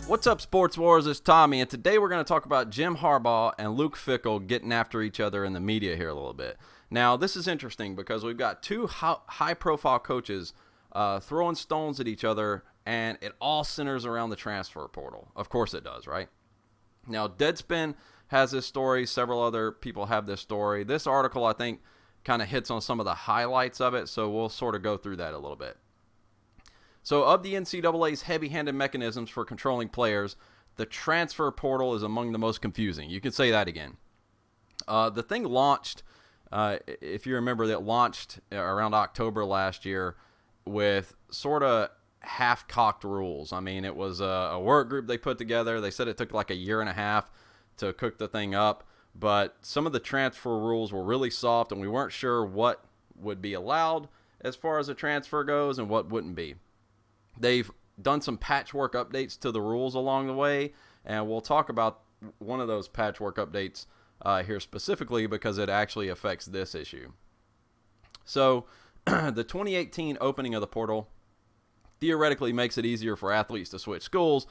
What's up, Sports Wars? It's Tommy, and today we're going to talk about Jim Harbaugh and Luke Fickell getting after each other in the media here a little bit. Now, this is interesting because we've got two high-profile coaches throwing stones at each other, and it all centers around the transfer portal. Of course it does, right? Now, Deadspin has this story. Several other people have this story. This article, I think, kind of hits on some of the highlights of it, so we'll sort of go through that a little bit. So of the NCAA's heavy-handed mechanisms for controlling players, the transfer portal is among the most confusing. You can say that again. The thing launched, if you remember, that launched around October last year with sort of half-cocked rules. I mean, it was a work group they put together. They said it took like a year and a half to cook the thing up, but some of the transfer rules were really soft, and we weren't sure what would be allowed as far as a transfer goes and what wouldn't be. They've done some patchwork updates to the rules along the way, and we'll talk about one of those patchwork updates here specifically because it actually affects this issue. So the 2018 opening of the portal theoretically makes it easier for athletes to switch schools,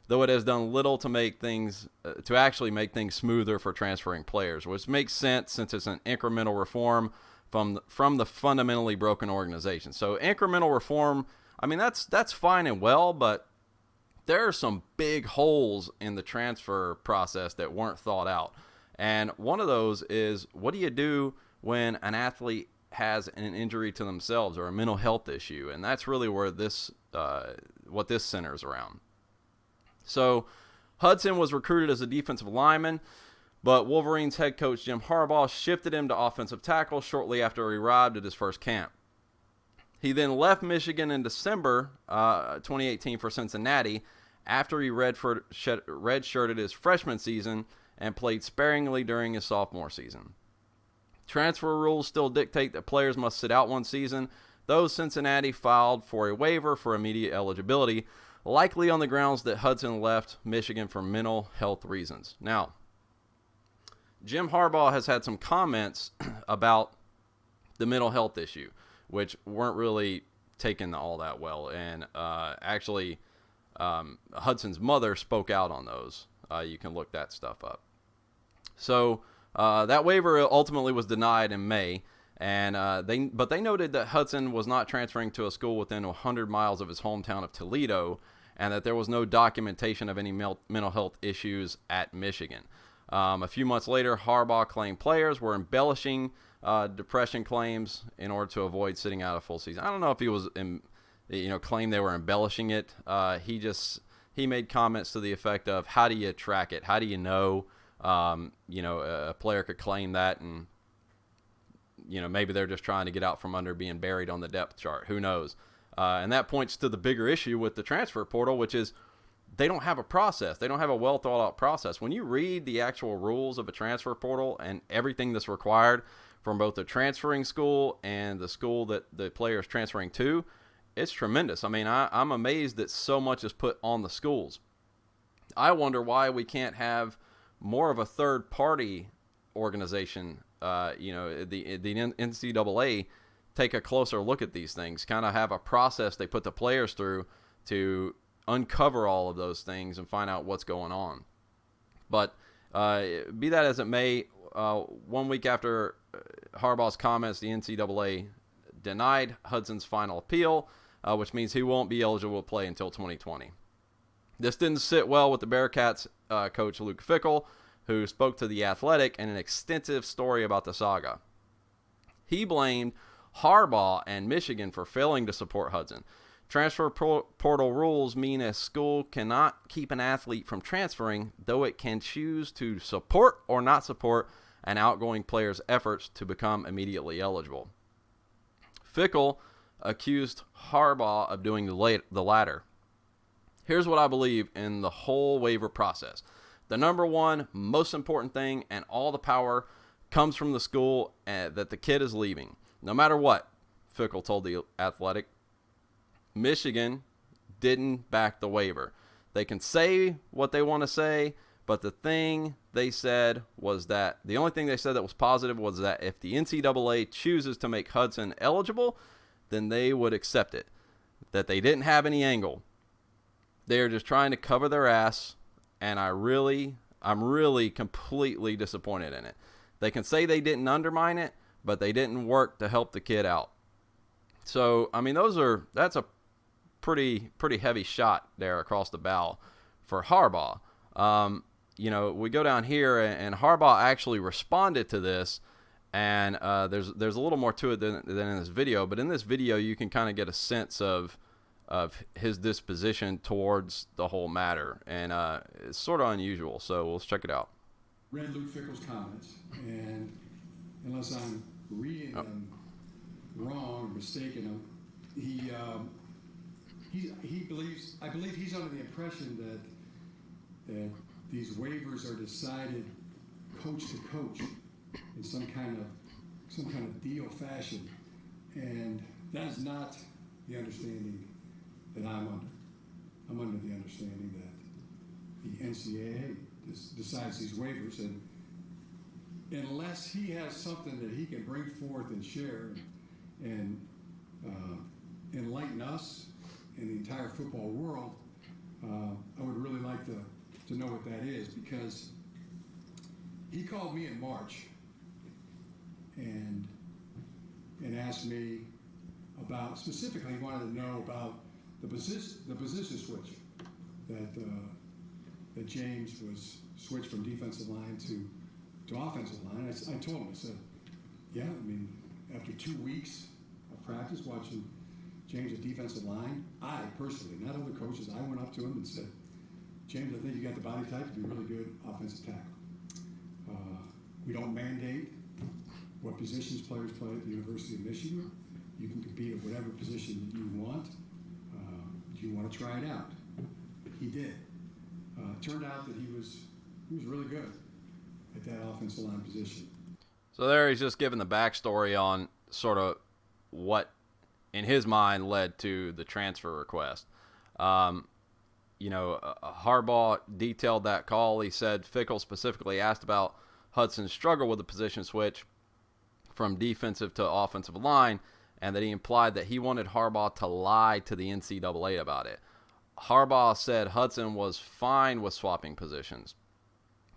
though it has done little to make things to actually make things smoother for transferring players, which makes sense since it's an incremental reform from the fundamentally broken organization. So incremental reform, I mean, that's fine and well, but there are some big holes in the transfer process that weren't thought out. And one of those is, what do you do when an athlete has an injury to themselves or a mental health issue? And that's really where what this centers around. So Hudson was recruited as a defensive lineman, but Wolverines head coach Jim Harbaugh shifted him to offensive tackle shortly after he arrived at his first camp. He then left Michigan in December 2018 for Cincinnati after he redshirted his freshman season and played sparingly during his sophomore season. Transfer rules still dictate that players must sit out one season, though Cincinnati filed for a waiver for immediate eligibility, likely on the grounds that Hudson left Michigan for mental health reasons. Now, Jim Harbaugh has had some comments about the mental health issue, which weren't really taken all that well. And actually, Hudson's mother spoke out on those. You can look that stuff up. So that waiver ultimately was denied in May, and they noted that Hudson was not transferring to a school within 100 miles of his hometown of Toledo, and that there was no documentation of any mental health issues at Michigan. A few months later, Harbaugh claimed players were embellishing depression claims in order to avoid sitting out a full season. I don't know if he was, claimed they were embellishing it. He made comments to the effect of, how do you track it? How do you know? A player could claim that, and maybe they're just trying to get out from under being buried on the depth chart. Who knows? And that points to the bigger issue with the transfer portal, which is they don't have a process. They don't have a well thought out process. When you read the actual rules of a transfer portal and everything that's required from both the transferring school and the school that the player is transferring to, it's tremendous. I mean, I'm amazed that so much is put on the schools. I wonder why we can't have more of a third-party organization, the NCAA, take a closer look at these things, kind of have a process they put the players through to uncover all of those things and find out what's going on. But be that as it may, 1 week after Harbaugh's comments, the NCAA denied Hudson's final appeal, which means he won't be eligible to play until 2020. This didn't sit well with the Bearcats coach Luke Fickell, who spoke to The Athletic in an extensive story about the saga. He blamed Harbaugh and Michigan for failing to support Hudson. Transfer portal rules mean a school cannot keep an athlete from transferring, though it can choose to support or not support an outgoing player's efforts to become immediately eligible. Fickell accused Harbaugh of doing the latter. Here's what I believe in the whole waiver process. The number one most important thing, and all the power comes from the school that the kid is leaving. No matter what, Fickell told The Athletic, Michigan didn't back the waiver. They can say what they want to say, but the thing they said was that the only thing they said that was positive was that if the NCAA chooses to make Hudson eligible, then they would accept it, that they didn't have any angle. They are just trying to cover their ass, and I'm really completely disappointed in it. They can say they didn't undermine it, but they didn't work to help the kid out. So, I mean, that's a pretty heavy shot there across the bow for Harbaugh. We go down here, and Harbaugh actually responded to this, and there's a little more to it than in this video. But in this video, you can kind of get a sense of his disposition towards the whole matter, and it's sort of unusual. So let's check it out. Read Luke Fickell's comments, and unless I'm reading them wrong or mistaken, I believe he's under the impression that these waivers are decided coach to coach in some kind of deal fashion, and that is not the understanding that I'm under. I'm under the understanding that the NCAA decides these waivers, and unless he has something that he can bring forth and share and enlighten us and the entire football world, I would really like to know what that is, because he called me in March and asked me about, specifically he wanted to know about the position switch that James was switched from defensive line to offensive line. I told him, I said, yeah, I mean, after 2 weeks of practice watching James at defensive line, I personally, not other coaches, I went up to him and said, James, I think you got the body type to be a really good offensive tackle. We don't mandate what positions players play at the University of Michigan. You can compete at whatever position that you want. Do you want to try it out? He did. Turned out that he was really good at that offensive line position. So there he's just giving the backstory on sort of what, in his mind, led to the transfer request. Harbaugh detailed that call. He said Fickell specifically asked about Hudson's struggle with the position switch from defensive to offensive line, and that he implied that he wanted Harbaugh to lie to the NCAA about it. Harbaugh said Hudson was fine with swapping positions,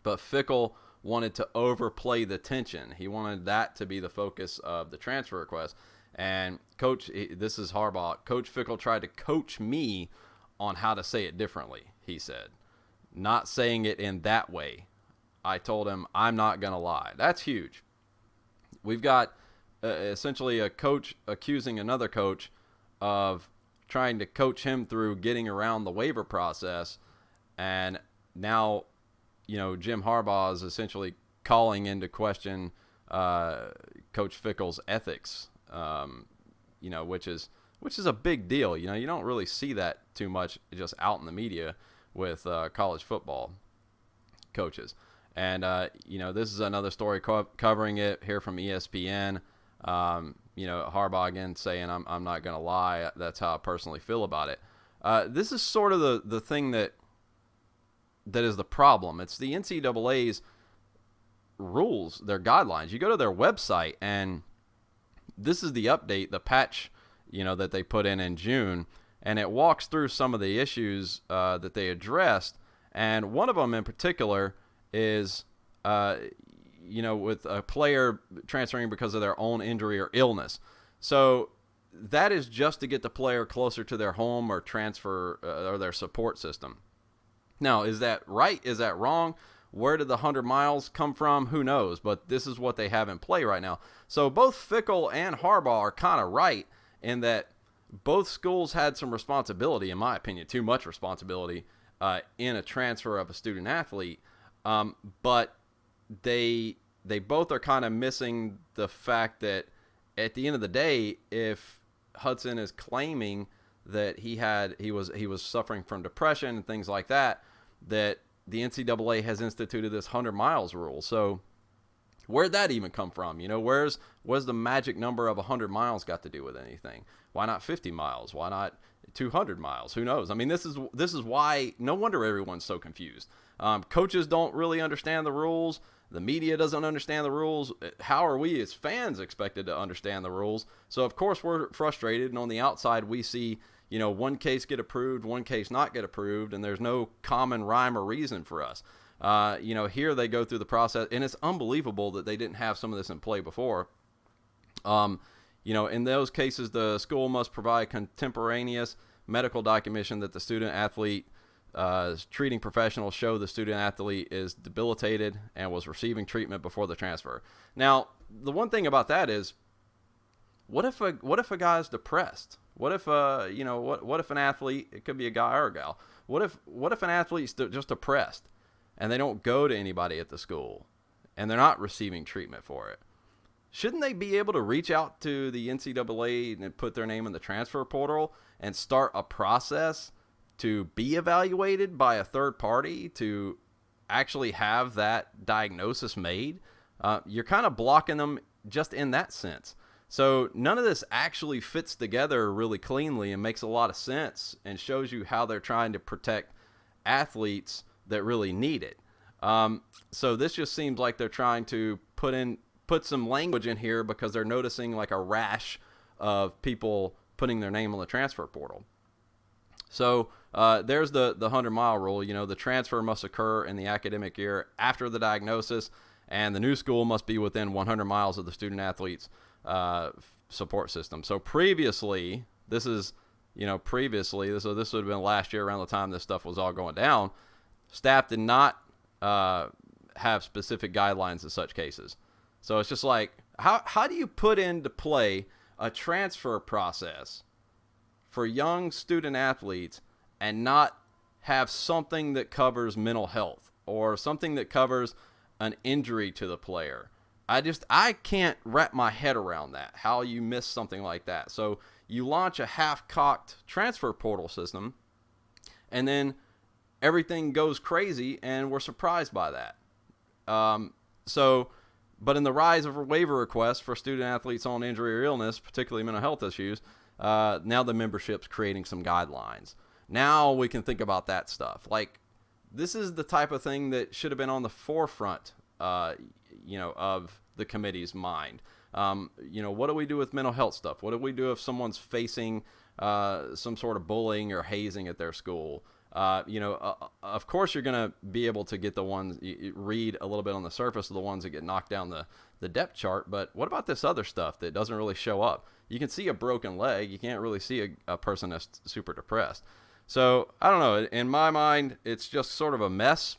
but Fickell wanted to overplay the tension. He wanted that to be the focus of the transfer request. And this is Harbaugh, Coach Fickell tried to coach me on how to say it differently, he said. Not saying it in that way. I told him, I'm not going to lie. That's huge. We've got essentially a coach accusing another coach of trying to coach him through getting around the waiver process. And now, Jim Harbaugh is essentially calling into question Coach Fickell's ethics, which is a big deal. You don't really see that too much just out in the media with college football coaches. And, this is another story covering it here from ESPN. Harbaugh again saying, I'm not going to lie. That's how I personally feel about it. This is sort of the thing that is the problem. It's the NCAA's rules, their guidelines. You go to their website, and this is the update, the patch, that they put in June, and it walks through some of the issues that they addressed. And one of them in particular is, with a player transferring because of their own injury or illness. So that is just to get the player closer to their home or transfer or their support system. Now, is that right? Is that wrong? Where did the 100 miles come from? Who knows? But this is what they have in play right now. So both Fickell and Harbaugh are kind of right in that both schools had some responsibility, in my opinion, too much responsibility in a transfer of a student athlete. But they both are kind of missing the fact that at the end of the day, if Hudson is claiming that he was suffering from depression and things like that, that the NCAA has instituted this 100 miles rule. So where'd that even come from? Where's the magic number of 100 miles got to do with anything? Why not 50 miles? Why not 200 miles. Who knows? I mean, this is why no wonder everyone's so confused. Coaches don't really understand the rules. The media doesn't understand the rules. How are we as fans expected to understand the rules? So of course we're frustrated, and on the outside we see, one case get approved, one case not get approved, and there's no common rhyme or reason for us. Here they go through the process, and it's unbelievable that they didn't have some of this in play before. In those cases, the school must provide contemporaneous medical documentation that the student athlete treating professionals show the student athlete is debilitated and was receiving treatment before the transfer. Now, the one thing about that is, what if a guy's depressed? What if what if an athlete, it could be a guy or a gal, what if an athlete's just depressed and they don't go to anybody at the school and they're not receiving treatment for it? Shouldn't they be able to reach out to the NCAA and put their name in the transfer portal and start a process to be evaluated by a third party to actually have that diagnosis made? You're kind of blocking them just in that sense. So none of this actually fits together really cleanly and makes a lot of sense and shows you how they're trying to protect athletes that really need it. So this just seems like they're trying to put some language in here because they're noticing like a rash of people putting their name on the transfer portal. So there's the 100-mile rule. The transfer must occur in the academic year after the diagnosis, and the new school must be within 100 miles of the student athlete's support system. So previously, this would have been last year around the time this stuff was all going down. Staff did not have specific guidelines in such cases. So it's just like, how do you put into play a transfer process for young student athletes and not have something that covers mental health or something that covers an injury to the player? I can't wrap my head around that, how you miss something like that. So you launch a half-cocked transfer portal system, and then everything goes crazy, and we're surprised by that. But in the rise of waiver requests for student athletes on injury or illness, particularly mental health issues, now the membership's creating some guidelines. Now we can think about that stuff. Like, this is the type of thing that should have been on the forefront, of the committee's mind. What do we do with mental health stuff? What do we do if someone's facing some sort of bullying or hazing at their school? Of course you're going to be able to get the ones, read a little bit on the surface of the ones that get knocked down the depth chart, but what about this other stuff that doesn't really show up? You can see a broken leg. You can't really see a person that's super depressed. So, I don't know. In my mind, it's just sort of a mess.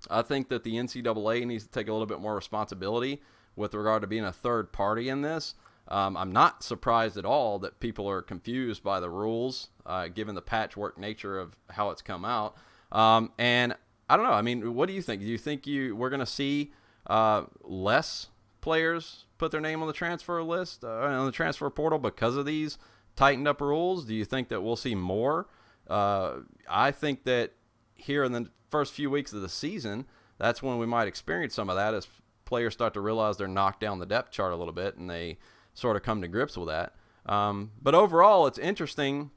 I think that the NCAA needs to take a little bit more responsibility with regard to being a third party in this. I'm not surprised at all that people are confused by the rules, given the patchwork nature of how it's come out. And I don't know. I mean, what do you think? Do you think we're going to see less players put their name on the transfer list, on the transfer portal because of these tightened up rules? Do you think that we'll see more? I think that here in the first few weeks of the season, that's when we might experience some of that as players start to realize they're knocked down the depth chart a little bit and they sort of come to grips with that. But overall, it's interesting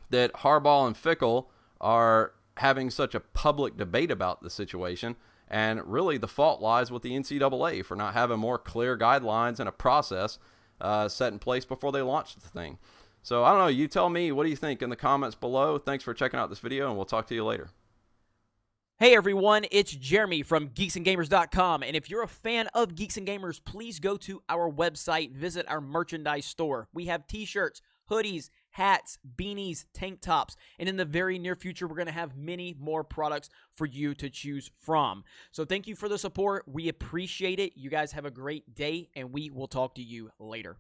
that Harbaugh and Fickell are having such a public debate about the situation, and really the fault lies with the NCAA for not having more clear guidelines and a process set in place before they launched the thing. So I don't know, you tell me, what do you think in the comments below? Thanks for checking out this video, and we'll talk to you later. Hey everyone, it's Jeremy from geeksandgamers.com, and if you're a fan of Geeks and Gamers, please go to our website, visit our merchandise store. We have t-shirts, hoodies, hats, beanies, tank tops, and in the very near future, we're going to have many more products for you to choose from. So thank you for the support. We appreciate it. You guys have a great day, and we will talk to you later.